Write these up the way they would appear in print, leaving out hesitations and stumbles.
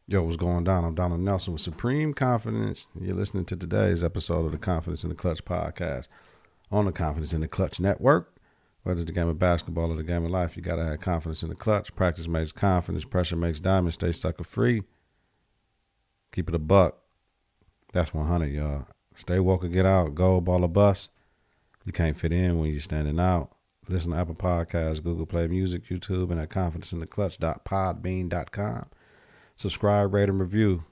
Yo, what's going down? I'm Donald Nelson with Supreme Confidence. You're listening to today's episode of the Confidence in the Klutch podcast on the Confidence in the Klutch network. Whether it's the game of basketball or the game of life, you got to have confidence in the clutch. Practice makes confidence. Pressure makes diamonds. Stay sucker free. Keep it a buck. That's 100, y'all. Stay woke or get out. Gold ball or bust. You can't fit in when you're standing out. Listen to Apple Podcasts, Google Play Music, YouTube, and at confidenceintheclutch.podbean.com. Subscribe, rate, and review.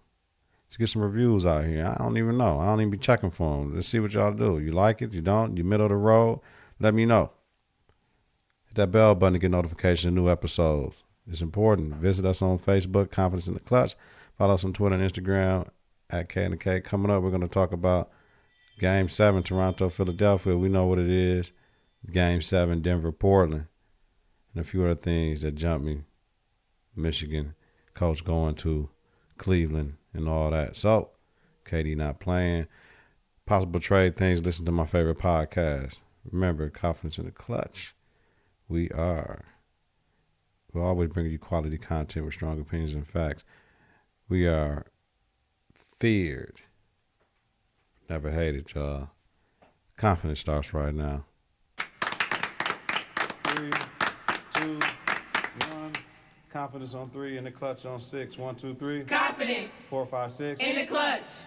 Let's get some reviews out here. I don't even know. I don't even be checking for them. Let's see what y'all do. You like it? You don't? You middle of the road? Let me know. Hit that bell button to get notifications of new episodes. It's important. Visit us on Facebook, Confidence in the Klutch. Follow us on Twitter and Instagram at K and the K. Coming up, we're going to talk about Game 7, Toronto, Philadelphia. We know what it is. Game 7, Denver, Portland. And a few other things that jump me. Michigan coach going to Cleveland and all that. So, KD not playing. Possible trade things. Listen to my favorite podcast. Remember, Confidence in the Klutch. We'll always bring you quality content with strong opinions and facts. We are feared. Never hated, y'all. Confidence starts right now. 3, 2, 1. Confidence on 3, in the clutch on 6. 1, 2, 3. Confidence. 4, 5, 6. In the clutch.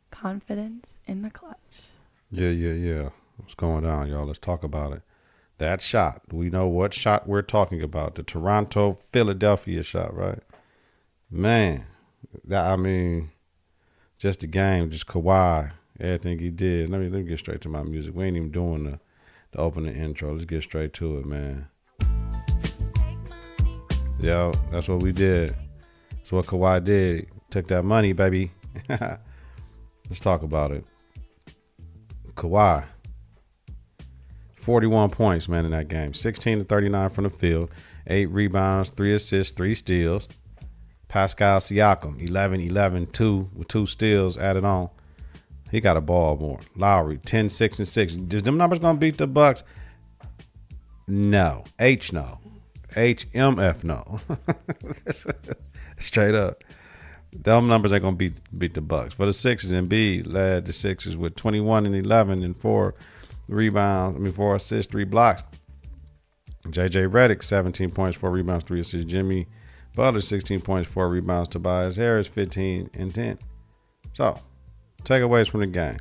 Confidence in the clutch. Yeah. What's going on, y'all? Let's talk about it. That shot. We know what shot we're talking about. The Toronto-Philadelphia shot, right? Man, just the game, just Kawhi, everything he did. Let me get straight to my music. We ain't even doing the opening intro. Let's get straight to it, man. Yo, that's what we did. That's what Kawhi did. Took that money, baby. Let's talk about it. Kawhi, 41 points, man, in that game. 16 to 39 from the field. 8 rebounds, 3 assists, 3 steals. Pascal Siakam, 11, 2 with 2 steals added on. He got a ball more. Lowry, 10, 6, and 6. Is them numbers going to beat the Bucks? No. No. HMF no. Straight up. Them numbers ain't going to beat the Bucks. For the Sixers, Embiid led the Sixers with 21 and 11 and 4 rebounds. 4 assists, 3 blocks. JJ Redick, 17 points, 4 rebounds, 3 assists. Jimmy Butler, 16 points, 4 rebounds. Tobias Harris, 15 and 10. So, takeaways from the game.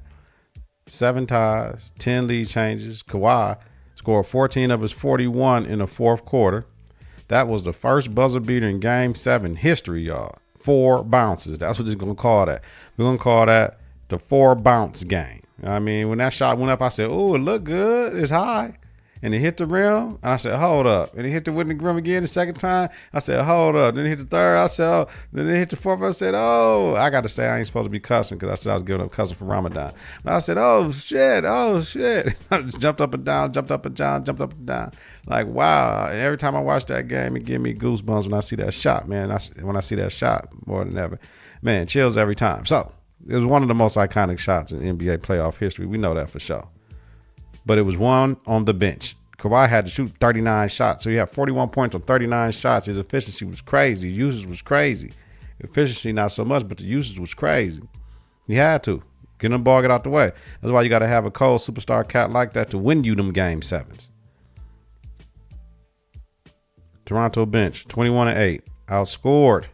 7 ties, 10 lead changes. Kawhi scored 14 of his 41 in the fourth quarter. That was the first buzzer beater in Game 7 history, y'all. 4 bounces. That's what they're going to call that. We're going to call that the 4 bounce game. When that shot went up, I said, oh, it looked good. It's high. And it hit the rim. And I said, hold up. And it hit the rim again the second time. I said, hold up. Then it hit the third. I said, oh. Then it hit the fourth. I said, oh. I got to say, I ain't supposed to be cussing because I said I was giving up cussing for Ramadan. But I said, oh, shit. I jumped up and down. Like, wow. And every time I watch that game, it gives me goosebumps when I see that shot, man. When I see that shot more than ever. Man, chills every time. So, it was one of the most iconic shots in NBA playoff history. We know that for sure. But it was one on the bench. Kawhi had to shoot 39 shots. So he had 41 points on 39 shots. His efficiency was crazy. Usage was crazy. Efficiency, not so much, but the usage was crazy. He had to. Get the ball, get out the way. That's why you got to have a cold superstar cat like that to win you them Game 7s. Toronto bench, 21 and 8. Outscored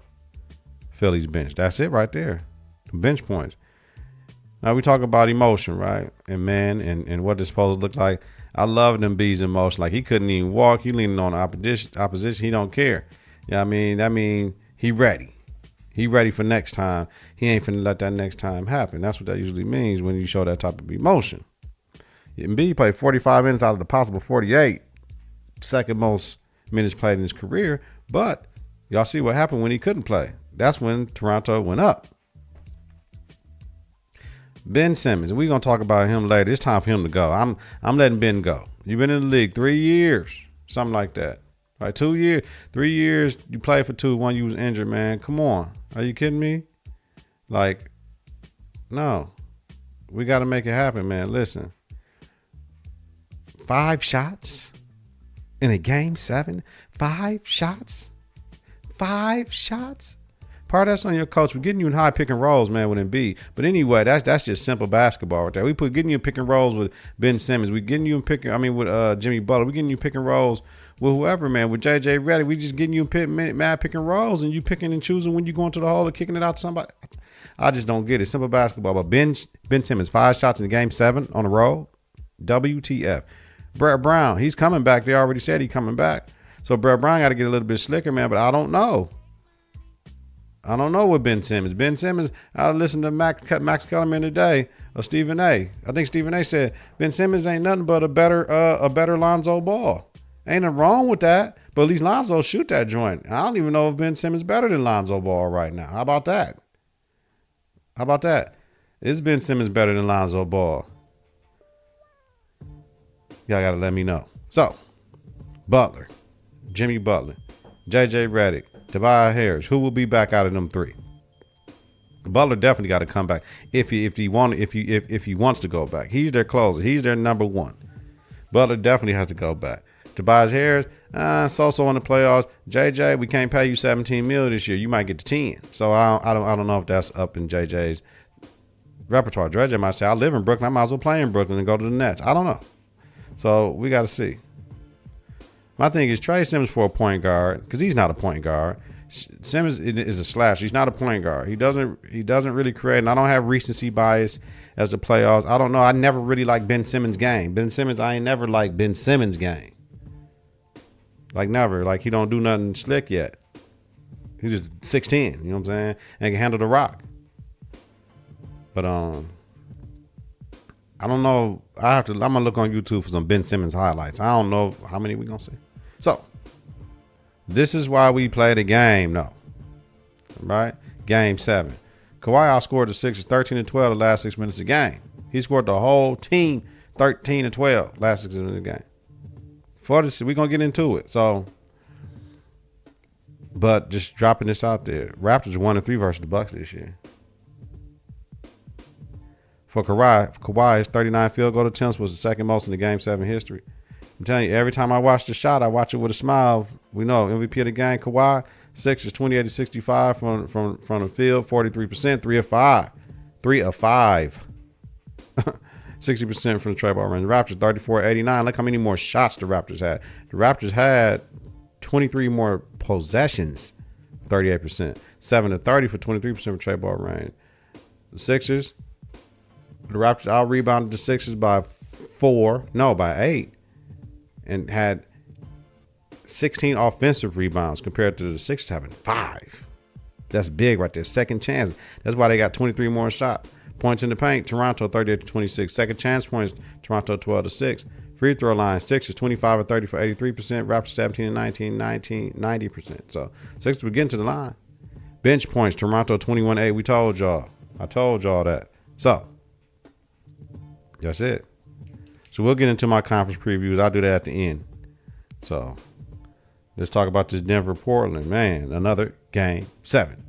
Philly's bench. That's it right there. Bench points. Now we talk about emotion, right? And what this supposed to look like. I love them B's emotion. Like he couldn't even walk. He leaning on the opposition. He don't care. Yeah, That mean he ready. He ready for next time. He ain't finna let that next time happen. That's what that usually means when you show that type of emotion. Embiid played 45 minutes out of the possible 48. Second most minutes played in his career. But y'all see what happened when he couldn't play. That's when Toronto went up. Ben Simmons, we're going to talk about him later. It's time for him to go. I'm letting Ben go. You've been in the league 3 years, something like that. Right, 2 years, 3 years, you played for 2, 1 you was injured, man. Come on. Are you kidding me? Like, no. We got to make it happen, man. Listen. 5 shots in a Game 7? 5 shots? 5 shots? Part of that's on your coach. We're getting you in high pick and rolls, man, with Embiid. But anyway, that's just simple basketball right there. We getting you in pick and rolls with Ben Simmons. We getting you in with Jimmy Butler. We getting you pick and rolls with whoever, man. With JJ Redick, we just getting you in mad pick and rolls, and you picking and choosing when you go into the hole or kicking it out to somebody. I just don't get it. Simple basketball. But Ben Simmons, 5 shots in game 7 on the road. WTF. Brett Brown, he's coming back. They already said he's coming back. So Brett Brown got to get a little bit slicker, man. But I don't know. I don't know with Ben Simmons. Ben Simmons, I listened to Max Kellerman today, or Stephen A. I think Stephen A. said Ben Simmons ain't nothing but a better Lonzo Ball. Ain't nothing wrong with that, but at least Lonzo shoot that joint. I don't even know if Ben Simmons better than Lonzo Ball right now. How about that? Is Ben Simmons better than Lonzo Ball? Y'all got to let me know. So, Butler, Jimmy Butler, JJ Redick, Tobias Harris. Who will be back out of them 3? Butler definitely got to come back if he wants to go back. He's their closer. He's their number 1. Butler definitely has to go back. Tobias Harris, so in the playoffs. JJ, we can't pay you $17 million this year. You might get to 10. So I don't know if that's up in JJ's repertoire. JJ might say, I live in Brooklyn. I might as well play in Brooklyn and go to the Nets. I don't know. So we got to see. My thing is trade Simmons for a point guard because he's not a point guard. Simmons is a slasher. He's not a point guard. He doesn't really create. And I don't have recency bias as the playoffs. I don't know. I never really liked Ben Simmons' game. I ain't never liked Ben Simmons' game. Like never. Like he don't do nothing slick yet. He's just 6'10", you know what I'm saying? And can handle the rock. But I don't know. I'm gonna look on YouTube for some Ben Simmons highlights. I don't know how many we gonna see. So this is why we play the game, though. Right? Game 7. Kawhi outscored the Sixers 13-12 the last 6 minutes of the game. He scored the whole team 13-12 last 6 minutes of the game. We're gonna get into it. So, but just dropping this out there. Raptors 1-3 versus the Bucks this year. For Kawhi's 39 field goal attempts was the second most in the Game 7 history. I'm telling you, every time I watch the shot, I watch it with a smile. We know MVP of the game, Kawhi. Sixers 28-65 from the field, 43%, 3 of 5. 60% from the trade ball range. The Raptors 34-89. Look how many more shots the Raptors had. The Raptors had 23 more possessions, 38%. 7-30 for 23% from trade ball range. The Sixers, the Raptors out-rebounded the Sixers by 8, and had 16 offensive rebounds compared to the Sixers having 5. That's big right there. Second chance. That's why they got 23 more shots. Points in the paint, Toronto 38-26. Second chance points, Toronto 12-6. Free throw line, Sixers 25-30 for 83%. Raptors 17-19, 90%. So Sixers were getting to the line. Bench points, Toronto 21-8. We told y'all. I told y'all that. So that's it. So we'll get into my conference previews. I'll do that at the end. So let's talk about this Denver-Portland. Man, another Game 7.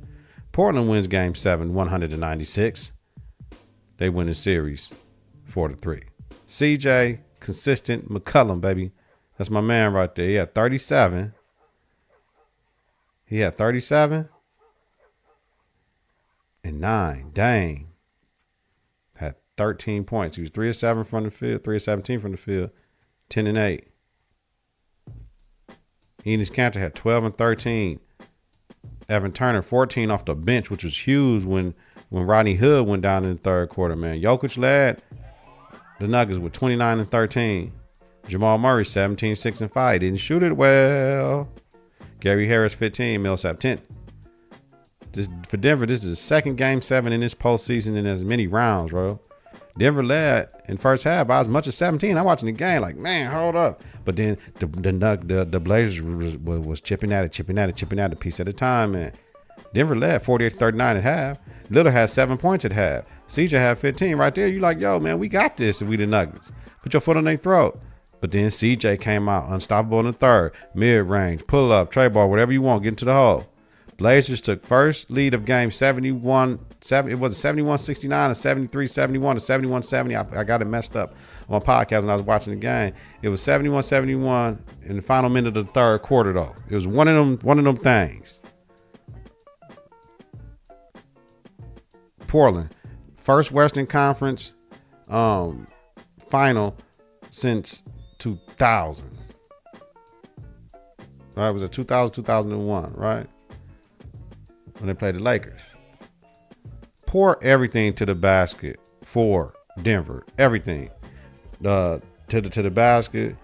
Portland wins Game 7, 100-96. They win the series 4-3. CJ, consistent McCollum, baby. That's my man right there. He had 37. And 9. Dang. Had 13 points. He was 3 of 7 from the field, 3 of 17 from the field, 10 and 8. Enes Kanter had 12 and 13. Evan Turner 14 off the bench, which was huge when Rodney Hood went down in the third quarter, man. Jokic led the Nuggets with 29 and 13. Jamal Murray 17, 6 and 5. Didn't shoot it well. Gary Harris 15, Millsap 10. For Denver, this is the second Game 7 in this postseason in as many rounds, bro. Denver led in first half by as much as 17. I'm watching the game like, man, hold up. But then the Blazers was chipping at it a piece at a time, man. Denver led 48-39 at half. Little had 7 points at half. CJ had 15 right there. You like, yo, man, we got this if we the Nuggets. Put your foot on their throat. But then CJ came out unstoppable in the third. Mid-range, pull-up, trade ball, whatever you want, get into the hole. Blazers took first lead of game 71. It was 71-69 and 73-71 and 71-70. I got it messed up on my podcast when I was watching the game. It was 71-71 in the final minute of the third quarter, though. It was one of them things. Portland, first Western Conference final since 2000. Right? Was it 2000, 2001, right? When they played the Lakers. Pour everything to the basket for Denver. Everything. To the basket.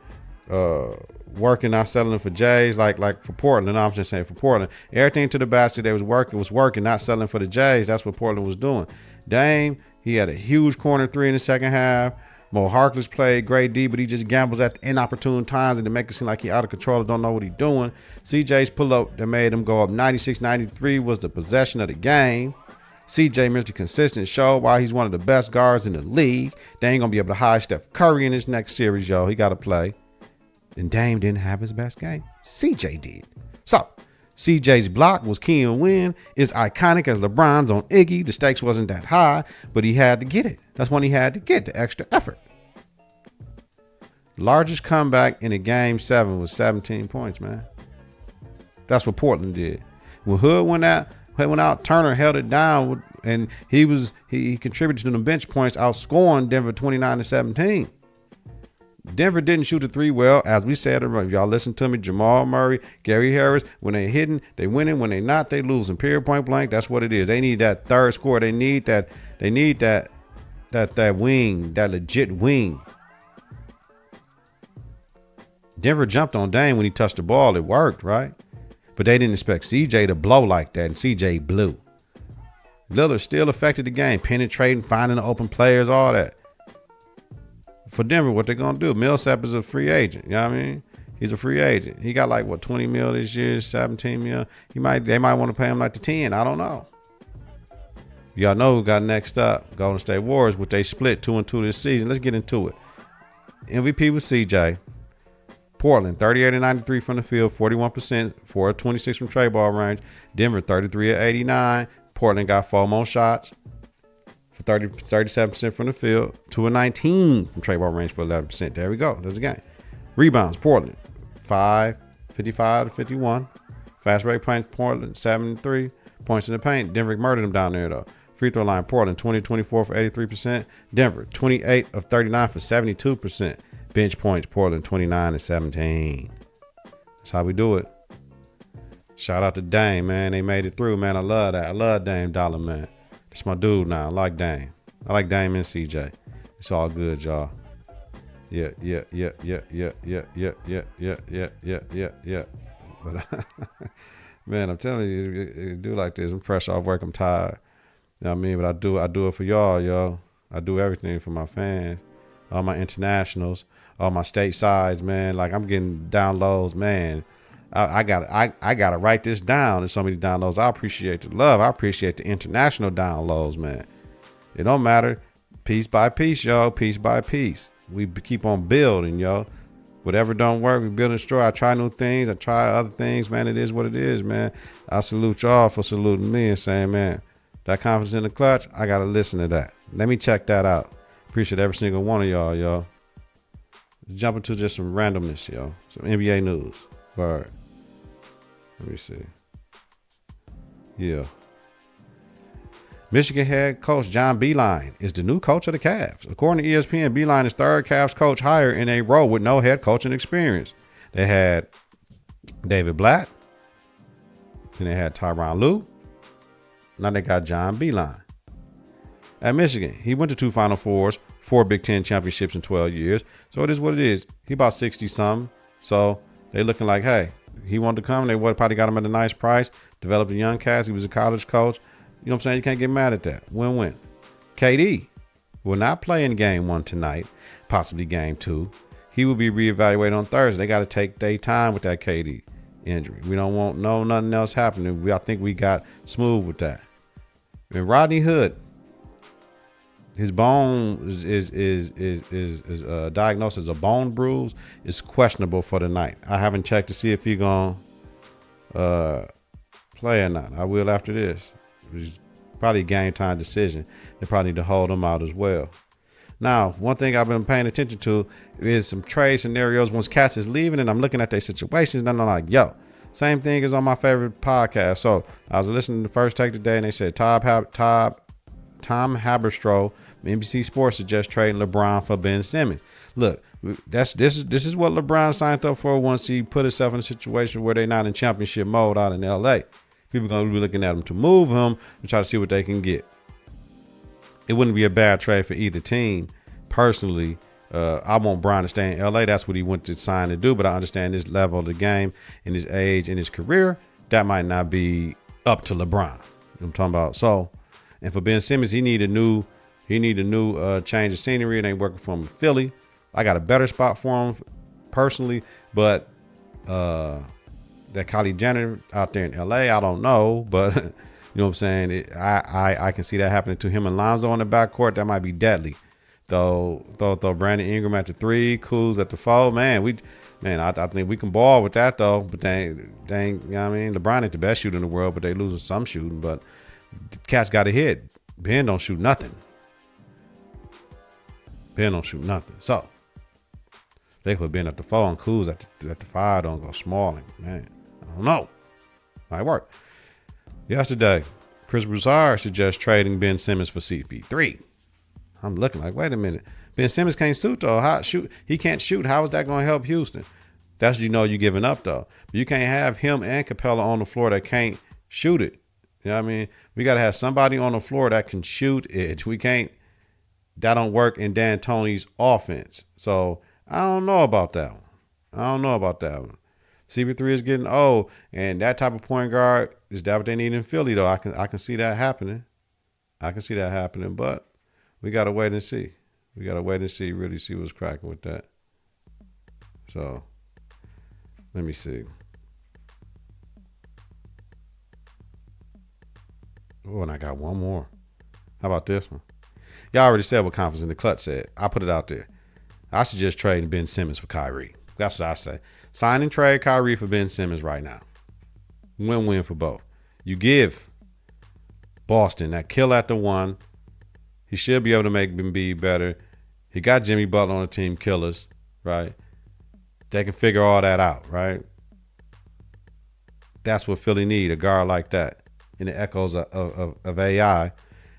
Working, not selling for Jays, like for Portland. No, I'm just saying for Portland. Everything to the basket they was working, not selling for the Jays. That's what Portland was doing. Dame, he had a huge corner three in the second half. Mo Harkless played great D, but he just gambles at the inopportune times and to make it seem like he out of control and don't know what he's doing. CJ's pull-up that made him go up 96-93 was the possession of the game. CJ Mr. Consistent showed why he's one of the best guards in the league. They ain't going to be able to hide Steph Curry in this next series, yo. He got to play. And Dame didn't have his best game. CJ did. So, CJ's block was key and win. Is iconic as LeBron's on Iggy. The stakes wasn't that high, but he had to get it. That's when he had to get the extra effort. Largest comeback in a game 7 was 17 points, man. That's what Portland did. When Hood went out, Turner held it down, and he contributed to the bench points, outscoring Denver 29-17. Denver didn't shoot the three well, as we said. If y'all listen to me, Jamal Murray, Gary Harris, when they hitting, they winning. When they not, they losing. Period, point blank. That's what it is. They need that third score. They need that wing, that legit wing. Denver jumped on Dame when he touched the ball. It worked, right? But they didn't expect CJ to blow like that, and CJ blew. Lillard still affected the game, penetrating, finding the open players, all that. For Denver, what they're going to do, Millsap is a free agent. You know what I mean? He's a free agent. He got like, 20 mil this year, 17 mil. They might want to pay him like the 10. I don't know. Y'all know who got next up. Golden State Warriors, which they split 2-2 this season. Let's get into it. MVP was CJ. Portland, 38-93 from the field, 41%, 4-26 from trade ball range. Denver, 33-89. Portland got 4 more shots for 37% from the field, 2-19 from trade ball range for 11%. There we go. There's the game. Rebounds, Portland, 55-51. Fast break points, Portland, 7-3. Points in the paint, Denver murdered them down there, though. Free throw line, Portland, 20-24 for 83%. Denver, 28 of 39 for 72%. Bench points, Portland, 29-17. That's how we do it. Shout out to Dame, man. They made it through, man. I love that. I love Dame Dollar, man. That's my dude now. I like Dame. I like Dame and CJ. It's all good, y'all. Yeah. But man, I'm telling you, do like this. I'm fresh off work. I'm tired. You know what I mean? But I do it for y'all, yo. I do everything for my fans, all my internationals, all my statesides, man. Like, I'm getting downloads, man. I gotta write this down. There's so many downloads. I appreciate the love. I appreciate the international downloads, man. It don't matter. Piece by piece, yo. Piece by piece. We keep on building, yo. Whatever don't work, we build and destroy. I try new things. I try other things, man. It is what it is, man. I salute y'all for saluting me and saying, man, that confidence in the clutch, I gotta listen to that. Let me check that out. Appreciate every single one of y'all, yo. Let's jump into just some randomness, yo. Some NBA news. Word. Let me see. Yeah. Michigan head coach John Beilein is the new coach of the Cavs. According to ESPN, Beilein is third Cavs coach hired in a role with no head coaching experience. They had David Blatt. Then they had Tyronn Lue. Now they got John Beilein. At Michigan, he went to 2 Final Fours, 4 Big Ten championships in 12 years. So it is what it is. He about 60-something. So they looking like, hey, he wanted to come. They would probably got him at a nice price. Developed a young cast. He was a college coach. You know what I'm saying? You can't get mad at that. Win-win. KD will not play in game 1 tonight, possibly game 2. He will be reevaluated on Thursday. They got to take their time with that KD injury. We don't want nothing else happening. I think we got smooth with that. And Rodney Hood, his bone is diagnosed as a bone bruise. It's questionable for the night. I haven't checked to see if he's going to play or not. I will after this. It's probably a game time decision. They probably need to hold him out as well. Now, one thing I've been paying attention to is some trade scenarios once Cats is leaving, and I'm looking at their situations, and I'm like, yo, same thing as on my favorite podcast. So I was listening to the First Take today, and they said Todd Tom Haberstroh from NBC Sports suggests trading LeBron for Ben Simmons. Look, this is what LeBron signed up for once he put himself in a situation where they're not in championship mode out in LA. People are going to be looking at him to move him and try to see what they can get. It wouldn't be a bad trade for either team. Personally, I want Bron to stay in LA. That's what he went to sign to do. But I understand his level of the game and his age and his career. That might not be up to LeBron. I'm talking about. So, and for Ben Simmons, he need a new change of scenery. It ain't working for him in Philly. I got a better spot for him personally, but that Kylie Jenner out there in LA, I don't know, but you know what I'm saying? I can see that happening to him and Lonzo on the backcourt. That might be deadly. Throw Brandon Ingram at the 3, Kuz at the 4. I think we can ball with that though. But they ain't, you know what I mean? LeBron ain't the best shooter in the world, but they losing some shooting. But the cats got a hit. Ben don't shoot nothing. So they put Ben at the 4 and Kuz at the 5. Don't go small. Man, I don't know. Might work. Yesterday, Chris Broussard suggests trading Ben Simmons for CP3. I'm looking like, wait a minute. Ben Simmons can't shoot though. He can't shoot. How is that going to help Houston? That's what you're giving up though. But you can't have him and Capella on the floor that can't shoot it. You know what I mean? We got to have somebody on the floor that can shoot it. We can't. That don't work in D'Antoni's offense. So I don't know about that one. CP3 is getting old, and that type of point guard is that what they need in Philly though. I can see that happening. But we gotta wait and see. Really see what's cracking with that. So let me see. Oh, and I got one more. How about this one? Y'all already said what Confidence in the Klutch said. I put it out there. I suggest trading Ben Simmons for Kyrie. That's what I say. Sign and trade Kyrie for Ben Simmons right now. Win-win for both. You give Boston that kill at the 1. He should be able to make Embiid better. He got Jimmy Butler on the team killers, right? They can figure all that out, right? That's what Philly need, a guard like that. In the echoes of AI.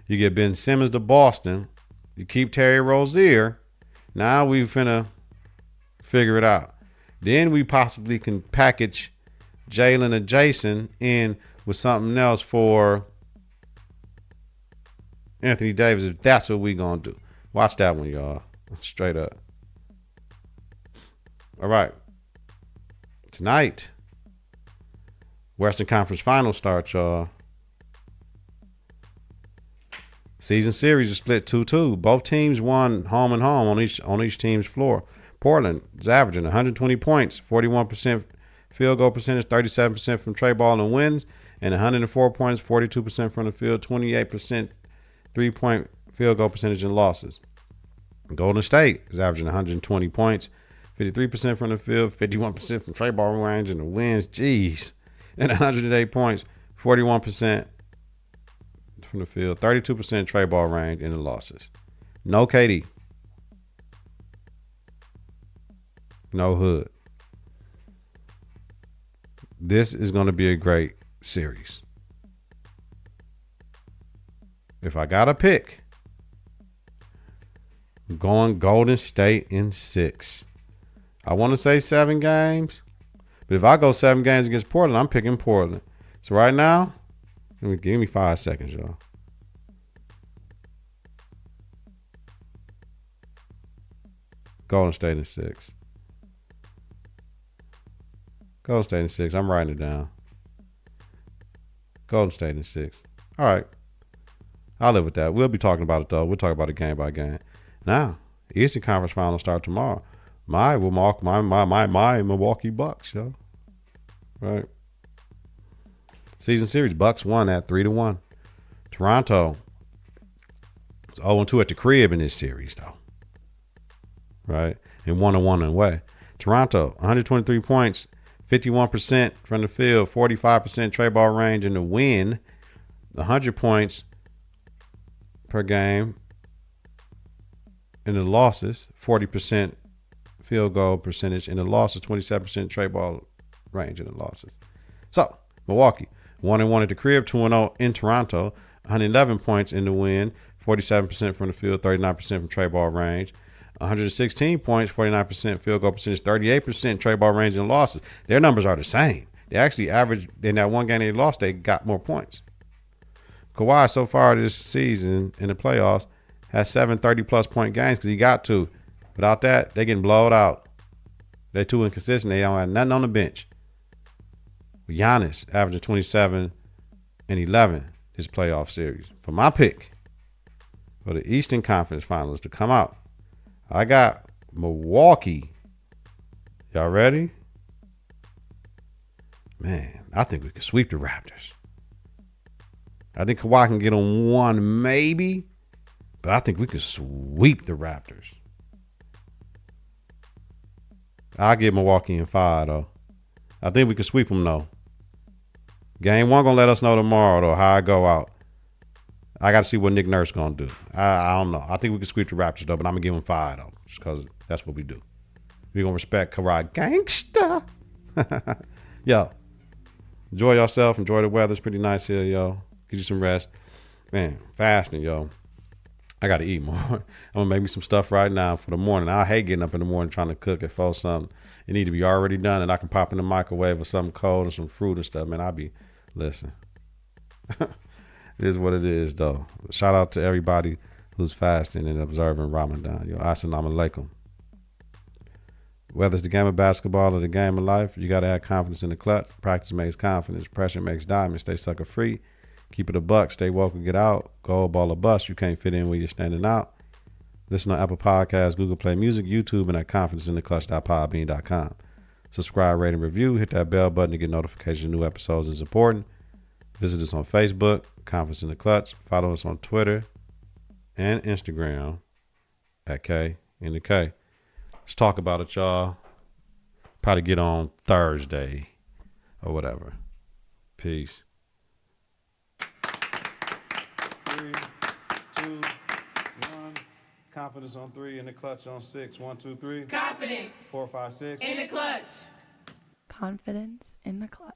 You get Ben Simmons to Boston. You keep Terry Rozier. Now we finna figure it out. Then we possibly can package Jalen and Jason in with something else for Anthony Davis, if that's what we gonna do. Watch that one, y'all. Straight up. All right. Tonight, Western Conference Finals start, y'all. Season series is split 2-2. Both teams won home and home on each team's floor. Portland is averaging 120 points, 41% field goal percentage, 37% from trey ball and wins, and 104 points, 42% from the field, 28% three-point field goal percentage and losses. Golden State is averaging 120 points, 53% from the field, 51% from trey ball range and the wins. Jeez. And 108 points, 41% from the field, 32% trey ball range and the losses. No KD. No Hood. This is going to be a great series. If I got to pick, I'm going Golden State in 6. I want to say 7 games, but if I go 7 games against Portland, I'm picking Portland. So right now, give me 5 seconds, y'all. Golden State in 6. Golden State in 6. I'm writing it down. Golden State in 6. All right. I'll live with that. We'll be talking about it, though. We'll talk about it game by game. Now, Eastern Conference Finals start tomorrow. My Milwaukee Bucks, yo. Right. Season series, Bucks won at 3-1. Toronto is 0-2 at the crib in this series, though. Right? And 1-1 away. Toronto, 123 points, 51% from the field, 45% trey ball range in the win. 100 points per game in the losses, 40% field goal percentage in the losses, 27% trey ball range in the losses. So, Milwaukee, 1-1 at the crib, 2-0 in Toronto, 111 points in the win, 47% from the field, 39% from trey ball range. 116 points, 49% field goal percentage, 38% trey ball range and losses. Their numbers are the same. They actually averaged, in that one game they lost, they got more points. Kawhi so far this season in the playoffs has 7 30-plus point games because he got to. Without that, they getting blowed out. They're too inconsistent. They don't have nothing on the bench. Giannis averaging 27 and 11 this playoff series. For my pick for the Eastern Conference Finals to come out, I got Milwaukee. Y'all ready? Man, I think we could sweep the Raptors. I think Kawhi can get on one maybe, but I think we could sweep the Raptors. I'll give Milwaukee in 5, though. I think we could sweep them, though. Game 1 going to let us know tomorrow, though, how I go out. I got to see what Nick Nurse going to do. I don't know. I think we can sweep the Raptors, though, but I'm going to give them 5, though, just because that's what we do. We're going to respect Kawhi gangsta. Yo, enjoy yourself. Enjoy the weather. It's pretty nice here, yo. Get you some rest. Man, fasting, yo. I got to eat more. I'm going to make me some stuff right now for the morning. I hate getting up in the morning trying to cook it for something. It need to be already done, and I can pop in the microwave with something cold and some fruit and stuff. Man, listen. It is what it is, though. Shout out to everybody who's fasting and observing Ramadan. Yo, assalamu alaikum. Whether it's the game of basketball or the game of life, you got to have confidence in the clutch. Practice makes confidence. Pressure makes diamonds. Stay sucker free. Keep it a buck. Stay woke and get out. Gold ball or bust. You can't fit in where you're standing out. Listen on Apple Podcasts, Google Play Music, YouTube, and at confidenceintheclutch.podbean.com. Subscribe, rate, and review. Hit that bell button to get notifications of new episodes is important. Visit us on Facebook, Confidence in the Clutch. Follow us on Twitter and Instagram at K in the K. Let's talk about it, y'all. Probably get on Thursday or whatever. Peace. 3, 2, 1. Confidence on 3 in the clutch on 6. 1, 2, 3. Confidence. 4, 5, 6. In the clutch. Confidence in the clutch.